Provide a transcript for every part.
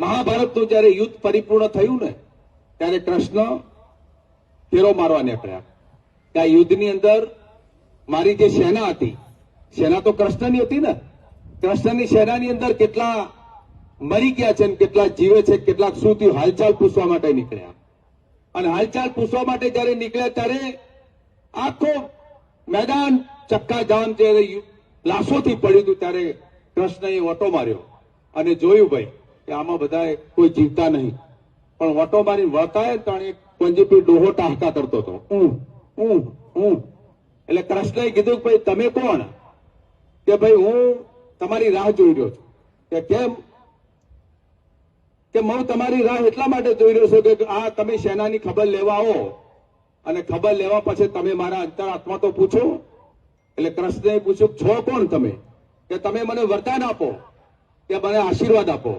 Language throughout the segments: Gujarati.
મહાભારતનું જયારે યુદ્ધ પરિપૂર્ણ થયું ને ત્યારે કૃષ્ણ ફેરો મારવા નીકળ્યા કે આ યુદ્ધની અંદર મારી જે સેના હતી, સેના તો કૃષ્ણની હતી ને, કૃષ્ણની સેનાની અંદર કેટલા મરી ગયા છે, કેટલા જીવે છે, કેટલાક શું થયું, હાલચાલ પૂછવા માટે નીકળ્યા. અને હાલચાલ પૂછવા માટે જયારે નીકળ્યા ત્યારે આખો મેદાન ચક્કાજામ જે લાશોથી પડ્યું હતું ત્યારે કૃષ્ણએ ઓટો માર્યો અને જોયું ભાઈ કે આમાં બધા કોઈ જીવતા નહીં, પણ ઓટો મારીને વળતા ત્રણે પંજીપી ડોહો ટાહકા કરતો હતો, એટલે કૃષ્ણએ કીધું કે ભાઈ તમે કોણ? કે ભાઈ હું તમારી રાહ જોઈ રહ્યો છું. કે કેમ? કે હું તમારી રાહ એટલા માટે જોઈ રહ્યો છું કે આ તમે સેનાની ખબર લેવા આવો અને ખબર લેવા પછી તમે મારા અંતરાત્મા તો પૂછો. એટલે કૃષ્ણએ પૂછ્યું છો કોણ તમે? કે તમે મને વરદાન આપો, કે મને આશીર્વાદ આપો,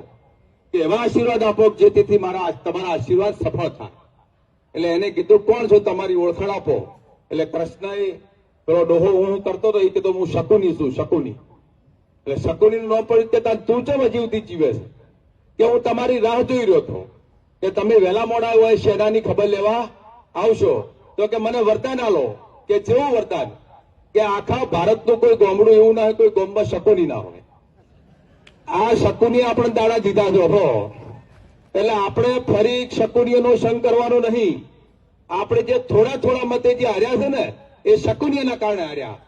કે એવા આશીર્વાદ આપો જેથી મારા તમારા આશીર્વાદ સફળ થાય. એટલે એને કીધું કોણ છો, તમારી ઓળખાણ આપો. એટલે કૃષ્ણએ પેલો ડોહો હું કરતો હતો એ કીધું હું શકુની છું, શકુની. એટલે શકુની નો પડ્યું કે તું કેમ હજી સુધી જીવે છે? કે હું તમારી રાહ જોઈ રહ્યો હતો કે તમે વહેલા મોડા હોય સેનાની ખબર લેવા આવશો તો કે મને વરદાન આલો. કે જેવું વરદાન? કે આખા ભારતનું કોઈ ગામડું એવું ના હોય કોઈ ગામમાં શકુની ના હોય. આ શકુની આપણે દાડા દીધા છો હો. એટલે આપણે ફરી શકુનીનો સંગ કરવાનો નહીં. આપણે જે થોડા થોડા મતે જે હાર્યા છે ને એ શકુનીના કારણે હાર્યા.